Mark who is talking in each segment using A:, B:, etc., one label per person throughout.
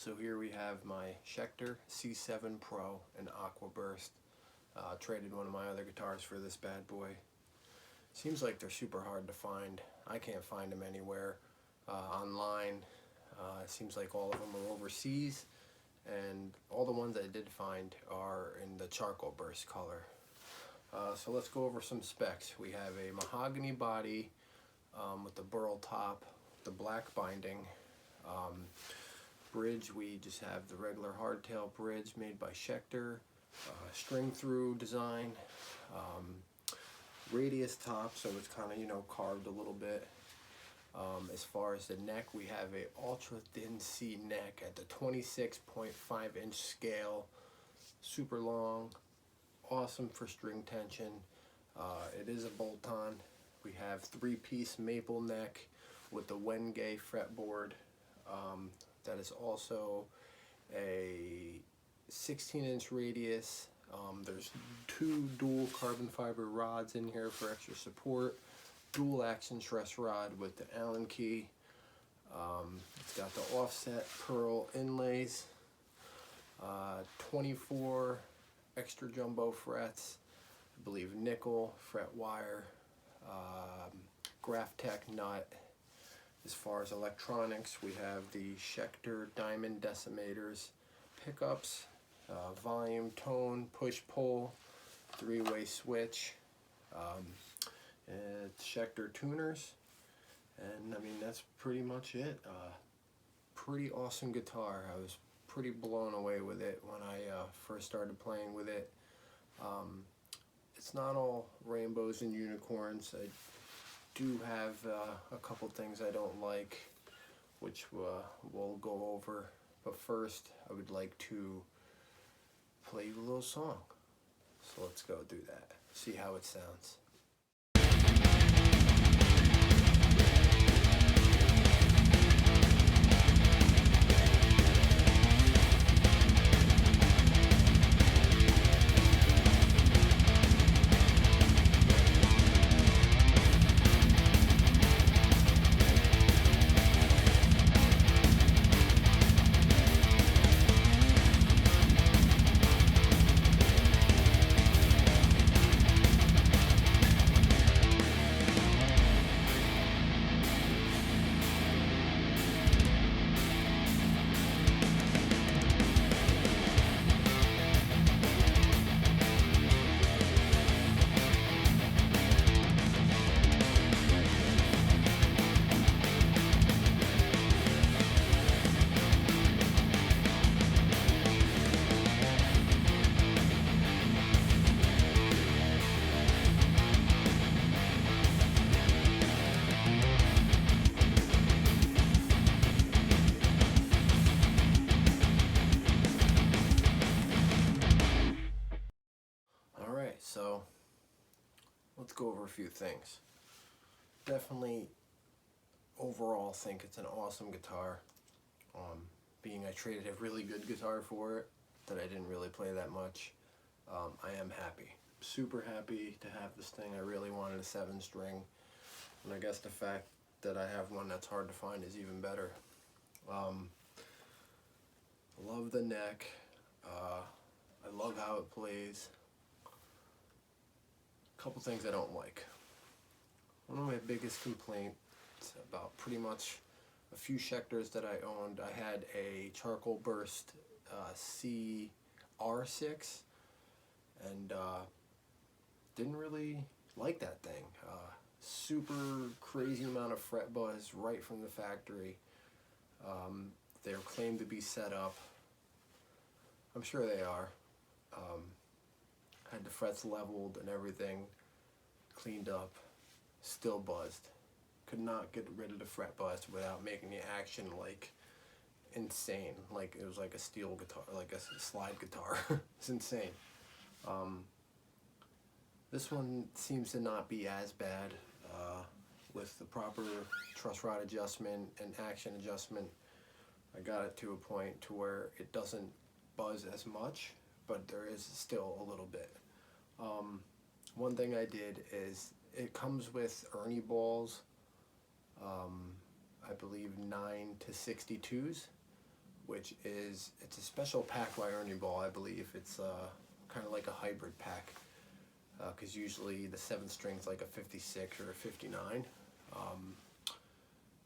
A: So here we have my Schecter C7 Pro and Aqua Burst. Traded one of my other guitars for this bad boy. Seems like they're super hard to find. I can't find them anywhere online. It seems like all of them are overseas, and all the ones I did find are in the charcoal burst color. So let's go over some specs. We have a mahogany body with the burl top, the black binding. Bridge, we just have the regular hardtail bridge made by Schecter, string through design, radius top, so it's kind of carved a little bit. As far as the neck, we have a ultra thin C neck at the 26.5 inch scale, super long, awesome for string tension. It is a bolt-on. We have 3-piece maple neck with the Wenge fretboard. That is also a 16-inch radius. There's 2 dual carbon fiber rods in here for extra support. Dual action truss rod with the Allen key. It's got the offset pearl inlays. 24 extra jumbo frets. I believe nickel fret wire. Graph-Tech nut. As far as electronics, we have the Schecter diamond decimators, pickups, volume, tone, push-pull, 3-way switch, and Schecter tuners, and I mean that's pretty much it. Pretty awesome guitar. I was pretty blown away with it when I first started playing with it. It's not all rainbows and unicorns. I do have a couple things I don't like, which we'll go over, but first I would like to play you a little song. So let's go do that, see how it sounds. So let's go over a few things. Definitely overall think it's an awesome guitar. Being I traded a really good guitar for it that I didn't really play that much, I am happy. Super happy to have this thing. I really wanted a 7-string, and I guess the fact that I have one that's hard to find is even better. Love the neck. I love how it plays. Couple things I don't like. One of my biggest complaints about pretty much a few Schecters that I owned, I had a charcoal burst CR6, and didn't really like that thing. Super crazy amount of fret buzz right from the factory. They're claimed to be set up. I'm sure they are. Had the frets leveled and everything, cleaned up, still buzzed. Could not get rid of the fret buzz without making the action like insane. Like it was like a steel guitar, like a slide guitar. It's insane. This one seems to not be as bad with the proper truss rod adjustment and action adjustment. I got it to a point to where it doesn't buzz as much, but there is still a little bit. One thing I did is it comes with Ernie balls, I believe 9 to 62s, which is, it's a special pack by Ernie Ball, I believe. It's kind of like a hybrid pack, because usually the 7th string's like a 56 or a 59.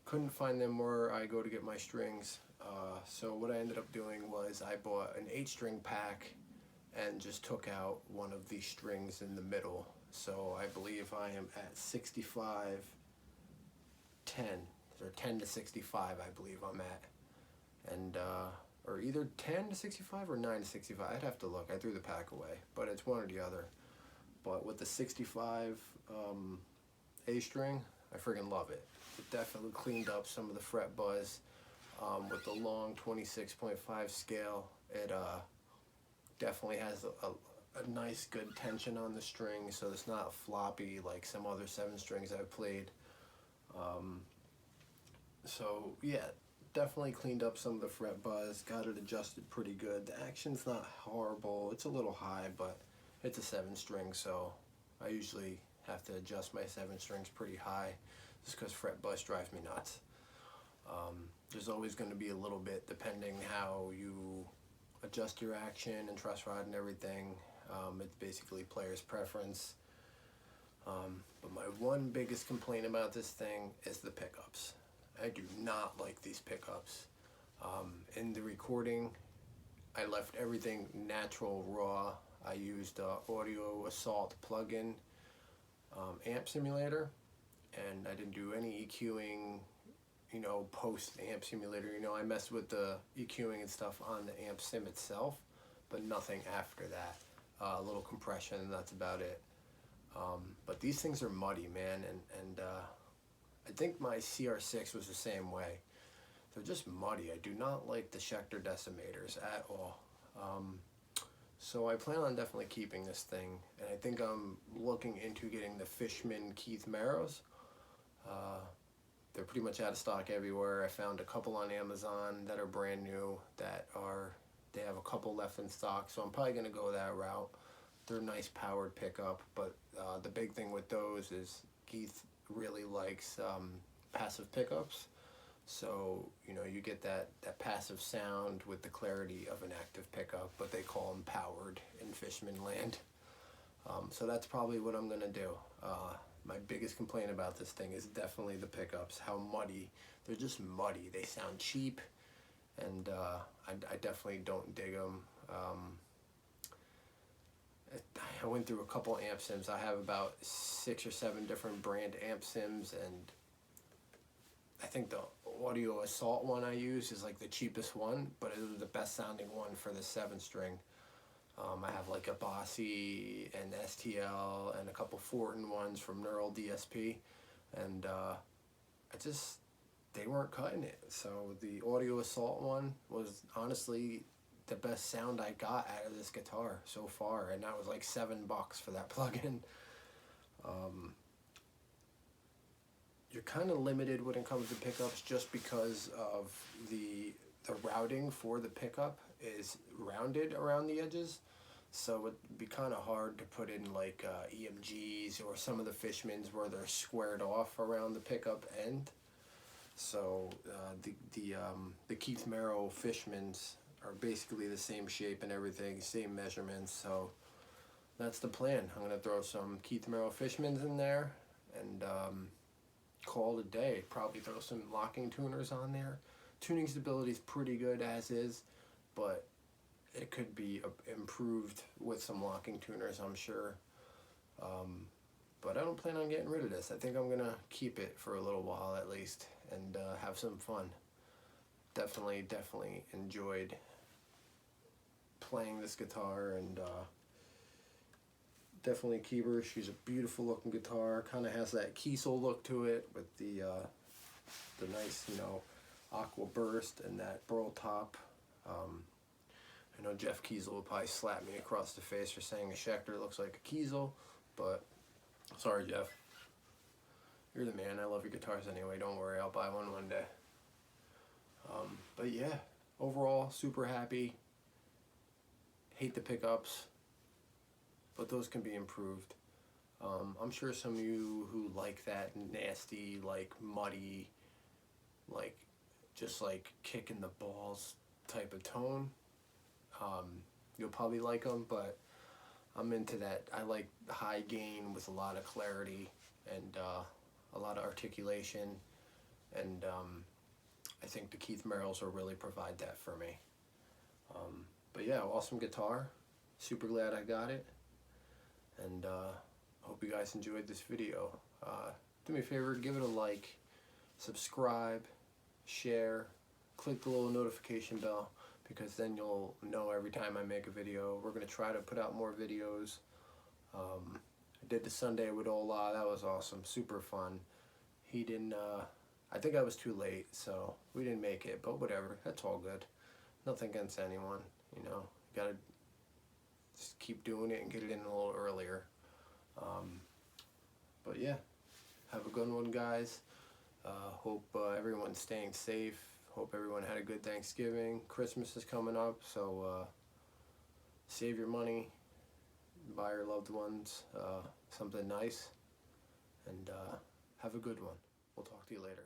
A: Couldn't find them where I go to get my strings, so what I ended up doing was I bought an 8-string pack and just took out one of the strings in the middle. So I believe I am at 65, 10, or 10 to 65 I believe I'm at. And, or either 10 to 65 or 9 to 65, I'd have to look, I threw the pack away, but it's one or the other. But with the 65 A string, I friggin' love it. It definitely cleaned up some of the fret buzz. With the long 26.5 scale, it definitely has a nice good tension on the string, so it's not floppy like some other 7 strings I've played. So yeah, definitely cleaned up some of the fret buzz, got it adjusted pretty good. The action's not horrible, it's a little high, but it's a 7 string, so I usually have to adjust my 7 strings pretty high just because fret buzz drives me nuts. There's always going to be a little bit depending how you adjust your action and truss rod and everything. It's basically player's preference. But my one biggest complaint about this thing is the pickups. I do not like these pickups. In the recording, I left everything natural, raw. I used Audio Assault plugin amp simulator, and I didn't do any EQing, you know, post amp simulator. You know, I messed with the EQing and stuff on the amp sim itself, but nothing after that. A little compression, and that's about it. But these things are muddy, man, and I think my CR6 was the same way. They're just muddy. I do not like the Schecter decimators at all. So I plan on definitely keeping this thing, and I think I'm looking into getting the Fishman Keith Marrows. They're pretty much out of stock everywhere. I found a couple on Amazon that are brand new, they have a couple left in stock, so I'm probably going to go that route. They're a nice powered pickup, but the big thing with those is Keith really likes passive pickups. So, you know, you get that passive sound with the clarity of an active pickup, but they call them powered in Fishman land. So that's probably what I'm going to do. My biggest complaint about this thing is definitely the pickups, how muddy. They're just muddy. They sound cheap, and I definitely don't dig them. I went through a couple amp sims. I have about 6 or 7 different brand amp sims, and I think the Audio Assault one I use is like the cheapest one, but it was the best sounding one for the 7 string. I have like a Bossy and STL and a couple Fortin ones from Neural DSP, and they weren't cutting it. So the Audio Assault one was honestly the best sound I got out of this guitar so far, and that was like $7 for that plugin. You're kind of limited when it comes to pickups just because of the routing for the pickup is rounded around the edges, so it'd be kind of hard to put in like EMGs or some of the Fishmans where they're squared off around the pickup end. So the Keith Marrow Fishmans are basically the same shape and everything, same measurements, so that's the plan. I'm going to throw some Keith Marrow Fishmans in there and call it a day. Probably throw some locking tuners on there. Tuning stability is pretty good as is, but it could be improved with some locking tuners, I'm sure. But I don't plan on getting rid of this. I think I'm going to keep it for a little while at least and have some fun. Definitely enjoyed playing this guitar, and definitely a keeper. She's a beautiful looking guitar. Kind of has that Kiesel look to it with the nice, you know, Aqua burst and that burl top. I know Jeff Kiesel will probably slap me across the face for saying a Schecter looks like a Kiesel, but sorry, Jeff. You're the man. I love your guitars anyway. Don't worry, I'll buy one day. But yeah, overall, super happy. Hate the pickups, but those can be improved. I'm sure some of you who like that nasty, like muddy, like just like kicking the balls type of tone. You'll probably like them, but I'm into that. I like high gain with a lot of clarity and a lot of articulation, and I think the Keith Merrills will really provide that for me. But yeah, awesome guitar. Super glad I got it, and hope you guys enjoyed this video. Do me a favor, give it a like, subscribe, share, click the little notification bell, because then you'll know every time I make a video. We're going to try to put out more videos. I did the Sunday with Ola. That was awesome. Super fun. He didn't, I think I was too late, so we didn't make it, but whatever. That's all good. Nothing against anyone, you know. You gotta just keep doing it and get it in a little earlier. But yeah, have a good one, guys. Hope everyone's staying safe. Hope everyone had a good Thanksgiving. Christmas is coming up, so save your money, buy your loved ones something nice, and have a good one. We'll talk to you later.